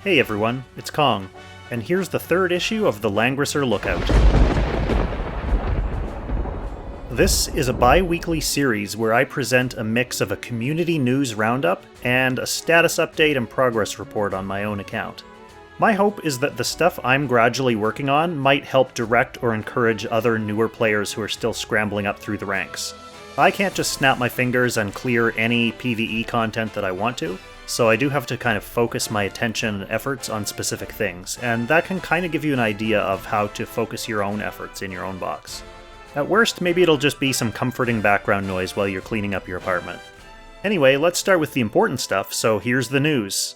Hey everyone, it's Kong, and here's the third issue of the Langrisser Lookout. This is a bi-weekly series where I present a mix of a community news roundup and a status update and progress report on my own account. My hope is that the stuff I'm gradually working on might help direct or encourage other newer players who are still scrambling up through the ranks. I can't just snap my fingers and clear any PvE content that I want to, so I do have to kind of focus my attention and efforts on specific things, and that can kind of give you an idea of how to focus your own efforts in your own box. At worst, maybe it'll just be some comforting background noise while you're cleaning up your apartment. Anyway, let's start with the important stuff, so here's the news.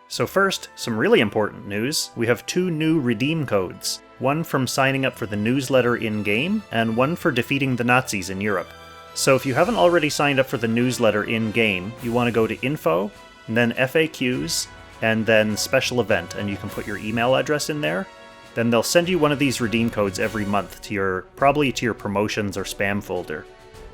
So first, some really important news. We have 2 new redeem codes. One from signing up for the newsletter in-game, and one for defeating the Nazis in Europe. So if you haven't already signed up for the newsletter in-game, you want to go to Info, and then FAQs, and then Special Event, and you can put your email address in there. Then they'll send you one of these redeem codes every month to probably to your promotions or spam folder.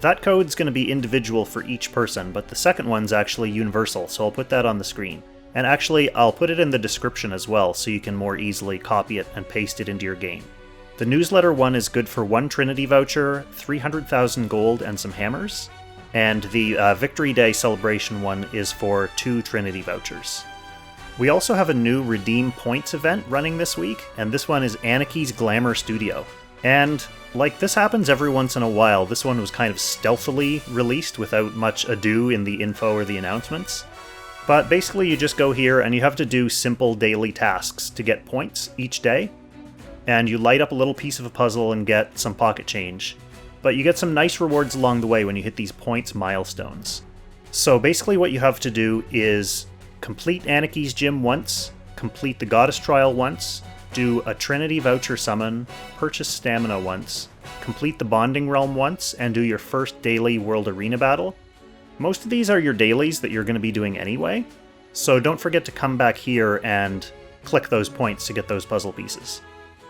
That code's going to be individual for each person, but the second one's actually universal, so I'll put that on the screen. And actually, I'll put it in the description as well, so you can more easily copy it and paste it into your game. The newsletter one is good for 1 Trinity voucher, 300,000 gold, and some hammers. And the Victory Day celebration one is for 2 Trinity vouchers. We also have a new Redeem Points event running this week, and this one is Aniki's Glamour Studio. And, like this happens every once in a while, this one was kind of stealthily released without much ado in the info or the announcements. But basically you just go here and you have to do simple daily tasks to get points each day. And you light up a little piece of a puzzle and get some pocket change. But you get some nice rewards along the way when you hit these points milestones. So basically what you have to do is complete Aniki's Gym once, complete the Goddess Trial once, do a Trinity voucher summon, purchase stamina once, complete the Bonding Realm once, and do your first daily World Arena battle. Most of these are your dailies that you're going to be doing anyway, so don't forget to come back here and click those points to get those puzzle pieces.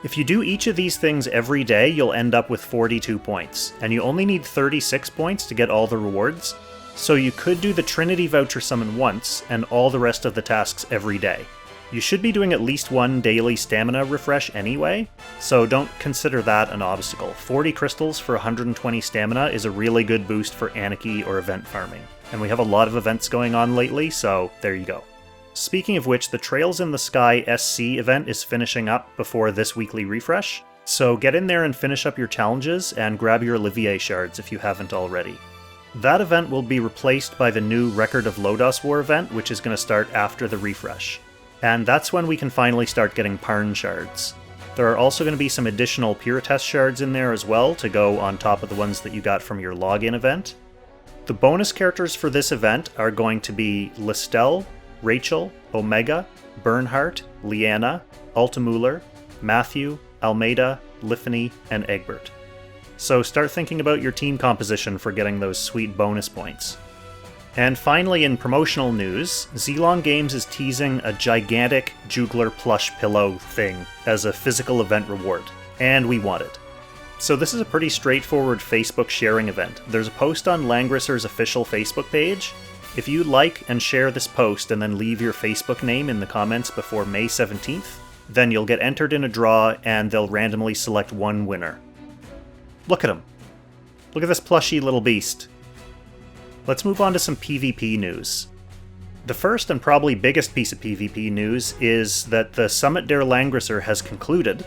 If you do each of these things every day, you'll end up with 42 points, and you only need 36 points to get all the rewards, so you could do the Trinity voucher summon once, and all the rest of the tasks every day. You should be doing at least 1 daily stamina refresh anyway, so don't consider that an obstacle. 40 crystals for 120 stamina is a really good boost for Aniki or event farming. And we have a lot of events going on lately, so there you go. Speaking of which, the Trails in the Sky SC event is finishing up before this weekly refresh, so get in there and finish up your challenges and grab your Olivier shards if you haven't already. That event will be replaced by the new Record of Lodos War event, which is going to start after the refresh. And that's when we can finally start getting Parn shards. There are also going to be some additional Puritas shards in there as well to go on top of the ones that you got from your login event. The bonus characters for this event are going to be Listel, Rachel, Omega, Bernhardt, Leanna, Altamuller, Matthew, Almeida, Liffany, and Egbert. So start thinking about your team composition for getting those sweet bonus points. And finally, in promotional news, Zilong Games is teasing a gigantic Jugler plush pillow thing as a physical event reward, and we want it. So this is a pretty straightforward Facebook sharing event. There's a post on Langrisser's official Facebook page. If you like and share this post and then leave your Facebook name in the comments before May 17th, then you'll get entered in a draw and they'll randomly select 1 winner. Look at him. Look at this plushy little beast. Let's move on to some PvP news. The first and probably biggest piece of PvP news is that the Summit der Langrisser has concluded.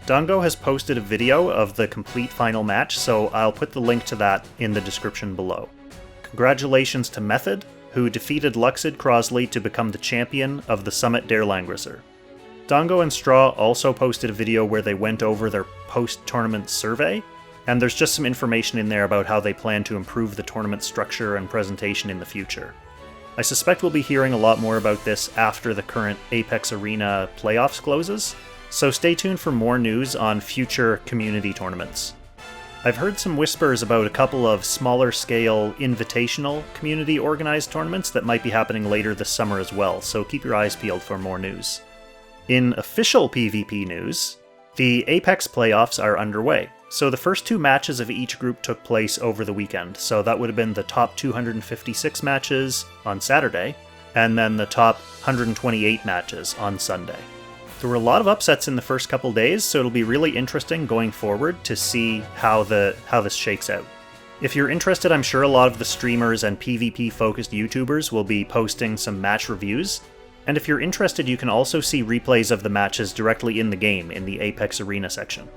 Dango has posted a video of the complete final match, so I'll put the link to that in the description below. Congratulations to Method, who defeated Luxid Crosley to become the champion of the Summit der Langrisser. Dango and Straw also posted a video where they went over their post-tournament survey, and there's just some information in there about how they plan to improve the tournament structure and presentation in the future. I suspect we'll be hearing a lot more about this after the current Apex Arena playoffs closes, so stay tuned for more news on future community tournaments. I've heard some whispers about a couple of smaller scale invitational community organized tournaments that might be happening later this summer as well, so keep your eyes peeled for more news. In official PvP news, the Apex playoffs are underway. So the first 2 matches of each group took place over the weekend, so that would have been the top 256 matches on Saturday, and then the top 128 matches on Sunday. There were a lot of upsets in the first couple days, so it'll be really interesting going forward to see how this shakes out. If you're interested, I'm sure a lot of the streamers and PvP-focused YouTubers will be posting some match reviews, and if you're interested, you can also see replays of the matches directly in the game in the Apex Arena section.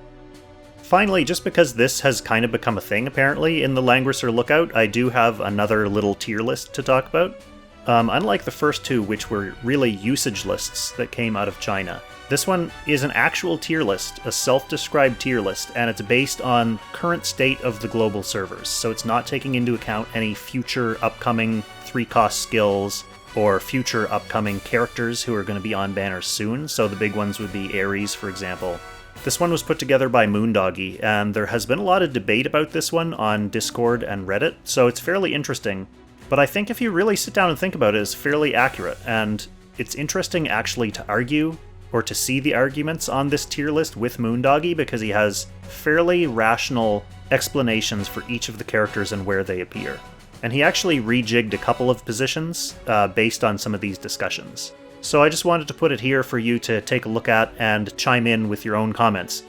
Finally, just because this has kind of become a thing apparently in the Langrisser Lookout, I do have another little tier list to talk about. Unlike the first two, which were really usage lists that came out of China, this one is an actual tier list, a self-described tier list, and it's based on current state of the global servers, so it's not taking into account any future upcoming 3-cost skills or future upcoming characters who are going to be on banners soon, so the big ones would be Ares, for example. This one was put together by Moondoggy, and there has been a lot of debate about this one on Discord and Reddit, so it's fairly interesting. But I think if you really sit down and think about it, it's fairly accurate, and it's interesting actually to argue, or to see the arguments on this tier list with Moondoggy, because he has fairly rational explanations for each of the characters and where they appear. And he actually rejigged a couple of positions based on some of these discussions. So I just wanted to put it here for you to take a look at and chime in with your own comments.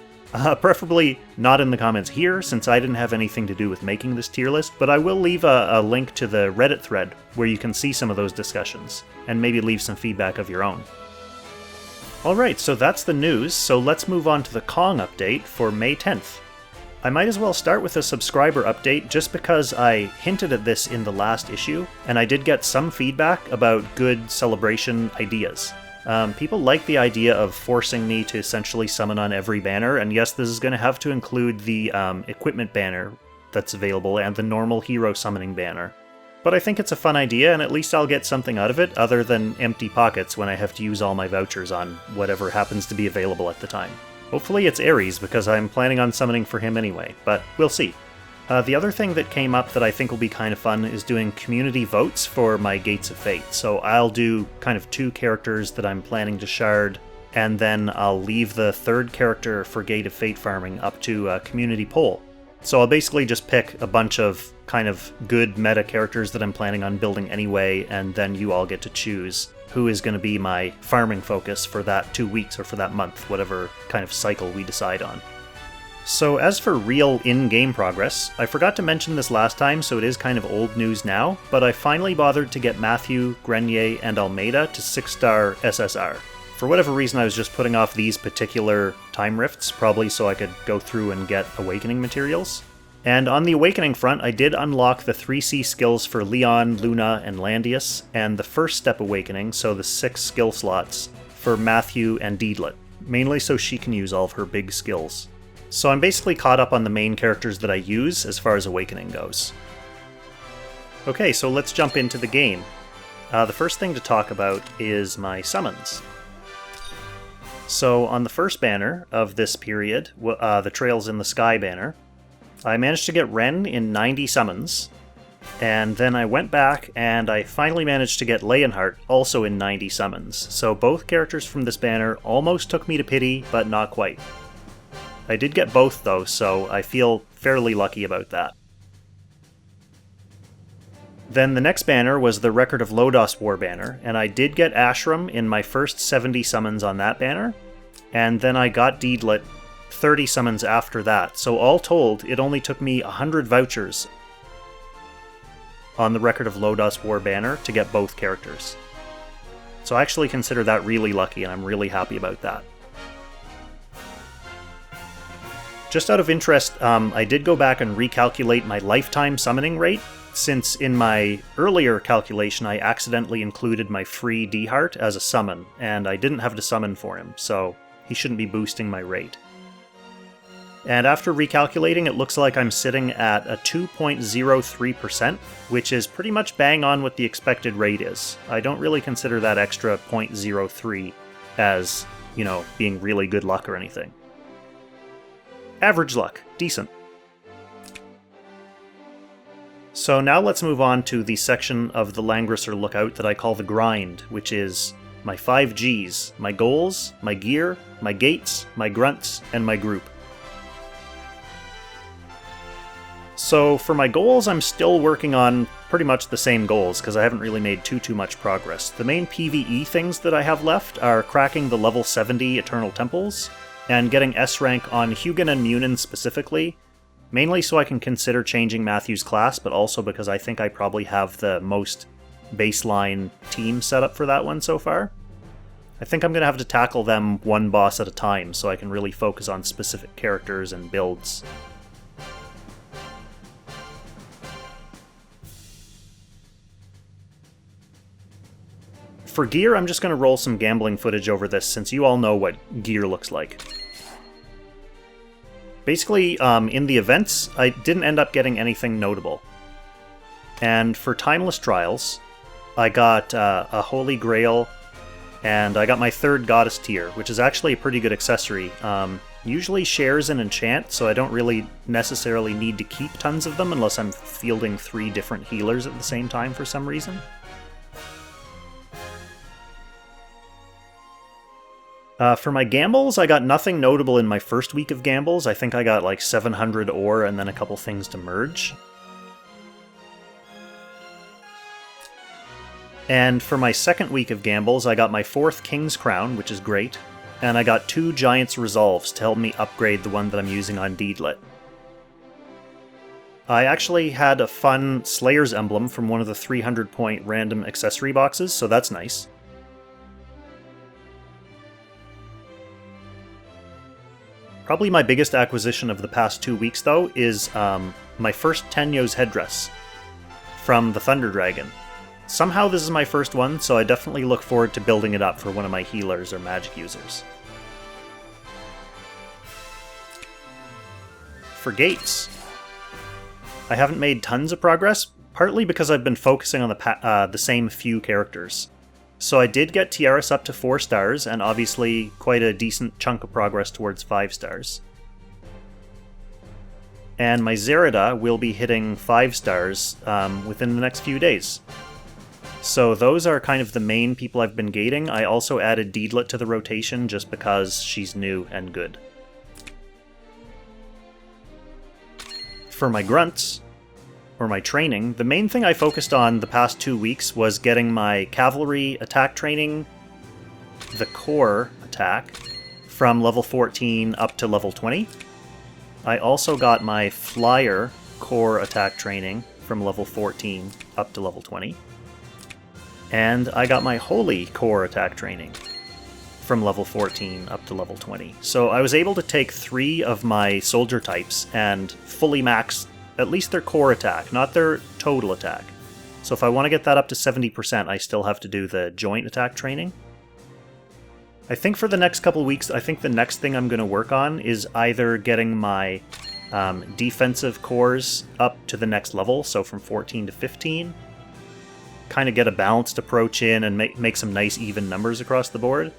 Preferably not in the comments here, since I didn't have anything to do with making this tier list, but I will leave a link to the Reddit thread where you can see some of those discussions, and maybe leave some feedback of your own. Alright, so that's the news, so let's move on to the Kong update for May 10th. I might as well start with a subscriber update just because I hinted at this in the last issue, and I did get some feedback about good celebration ideas. People like the idea of forcing me to essentially summon on every banner, and yes, this is going to have to include the equipment banner that's available and the normal hero summoning banner. But I think it's a fun idea, and at least I'll get something out of it other than empty pockets when I have to use all my vouchers on whatever happens to be available at the time. Hopefully it's Ares, because I'm planning on summoning for him anyway, but we'll see. The other thing that came up that I think will be kind of fun is doing community votes for my Gates of Fate. So I'll do kind of 2 characters that I'm planning to shard, and then I'll leave the 3rd character for Gate of Fate farming up to a community poll. So I'll basically just pick a bunch of kind of good meta characters that I'm planning on building anyway, and then you all get to choose who is going to be my farming focus for that 2 weeks or for that month, whatever kind of cycle we decide on. So as for real in-game progress, I forgot to mention this last time, so it is kind of old news now, but I finally bothered to get Matthew, Grenier, and Almeida to 6-star SSR. For whatever reason, I was just putting off these particular time rifts, probably so I could go through and get Awakening materials. And on the Awakening front, I did unlock the 3C skills for Leon, Luna, and Landius, and the first step Awakening, so the 6 skill slots, for Matthew and DEEDLIT, mainly so she can use all of her big skills. So I'm basically caught up on the main characters that I use as far as Awakening goes. Okay, so let's jump into the game. The first thing to talk about is my summons. So on the first banner of this period, the Trails in the Sky banner, I managed to get Renne in 90 summons, and then I went back and I finally managed to get Leonhardt also in 90 summons. So both characters from this banner almost took me to pity, but not quite. I did get both though, so I feel fairly lucky about that. Then the next banner was the Record of Lodos War banner, and I did get Ashram in my first 70 summons on that banner, and then I got DEEDLIT 30 summons after that, so all told, it only took me 100 vouchers on the Record of Lodos War banner to get both characters. So I actually consider that really lucky, and I'm really happy about that. Just out of interest, I did go back and recalculate my lifetime summoning rate, since in my earlier calculation I accidentally included my free Leonhardt as a summon, and I didn't have to summon for him, so he shouldn't be boosting my rate. And after recalculating, it looks like I'm sitting at a 2.03%, which is pretty much bang on what the expected rate is. I don't really consider that extra 0.03 as, being really good luck or anything. Average luck. Decent. So now let's move on to the section of the Langrisser Lookout that I call the grind, which is my 5 Gs, my goals, my gear, my gates, my grunts, and my group. So for my goals, I'm still working on pretty much the same goals, because I haven't really made too much progress. The main PvE things that I have left are cracking the level 70 Eternal Temples, and getting S rank on Hugin and Munin specifically, mainly so I can consider changing Matthew's class, but also because I think I probably have the most baseline team set up for that one so far. I think I'm going to have to tackle them one boss at a time, so I can really focus on specific characters and builds. For gear, I'm just going to roll some gambling footage over this, since you all know what gear looks like. Basically, in the events, I didn't end up getting anything notable. And for Timeless Trials, I got a Holy Grail, and I got my 3rd Goddess tier, which is actually a pretty good accessory. Usually shares an enchant, so I don't really necessarily need to keep tons of them unless I'm fielding 3 different healers at the same time for some reason. For my gambles, I got nothing notable in my first week of gambles. I think I got like 700 ore and then a couple things to merge. And for my second week of gambles, I got my 4th King's Crown, which is great, and I got 2 Giant's Resolves to help me upgrade the one that I'm using on DEEDLIT. I actually had a fun Slayer's Emblem from one of the 300-point random accessory boxes, so that's nice. Probably my biggest acquisition of the past 2 weeks, though, is my first Tenyo's headdress from the Thunder Dragon. Somehow this is my first one, so I definitely look forward to building it up for one of my healers or magic users. For gates, I haven't made tons of progress, partly because I've been focusing on the same few characters. So I did get Tiaris up to 4 stars, and obviously quite a decent chunk of progress towards 5 stars. And my Zerida will be hitting 5 stars within the next few days. So those are kind of the main people I've been gating. I also added DEEDLIT to the rotation just because she's new and good. For my grunts, or my training, the main thing I focused on the past 2 weeks was getting my cavalry attack training, the core attack, from level 14 up to level 20. I also got my flyer core attack training from level 14 up to level 20. And I got my holy core attack training from level 14 up to level 20. So I was able to take 3 of my soldier types and fully max at least their core attack, not their total attack. So if I want to get that up to 70%, I still have to do the joint attack training. I think for the next couple weeks, I think the next thing I'm going to work on is either getting my defensive cores up to the next level, so from 14 to 15, kind of get a balanced approach in and make some nice even numbers across the board.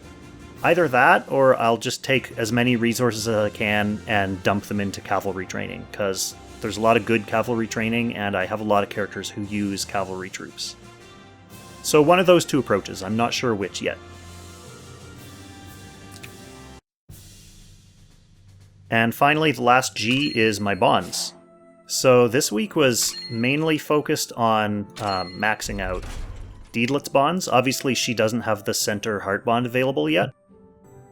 Either that, or I'll just take as many resources as I can and dump them into cavalry training, because there's a lot of good cavalry training, and I have a lot of characters who use cavalry troops. So one of those 2 approaches, I'm not sure which yet. And finally, the last G is my bonds. So this week was mainly focused on maxing out DEEDLIT's bonds. Obviously, she doesn't have the center heart bond available yet,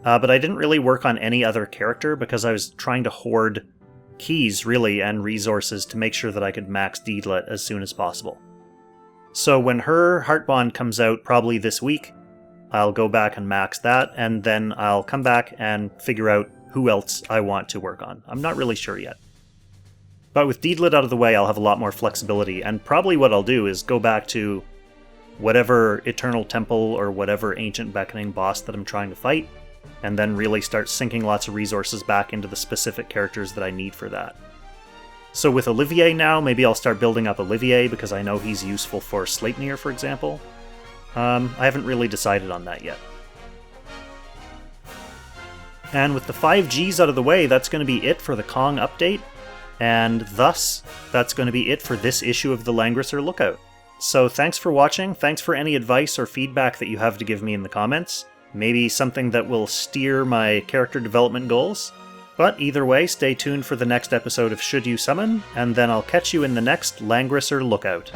but I didn't really work on any other character because I was trying to hoard keys, really, and resources to make sure that I could max DEEDLIT as soon as possible. So when her heart bond comes out probably this week, I'll go back and max that, and then I'll come back and figure out who else I want to work on. I'm not really sure yet. But with DEEDLIT out of the way, I'll have a lot more flexibility, and probably what I'll do is go back to whatever Eternal Temple or whatever Ancient Beckoning boss that I'm trying to fight, and then really start sinking lots of resources back into the specific characters that I need for that. So with Olivier now, maybe I'll start building up Olivier because I know he's useful for Sleipnir, for example. I haven't really decided on that yet. And with the 5Gs out of the way, that's going to be it for the Kong update, and thus, that's going to be it for this issue of the Langrisser Lookout. So thanks for watching, thanks for any advice or feedback that you have to give me in the comments, maybe something that will steer my character development goals. But either way, stay tuned for the next episode of Should You Summon, and then I'll catch you in the next Langrisser Lookout.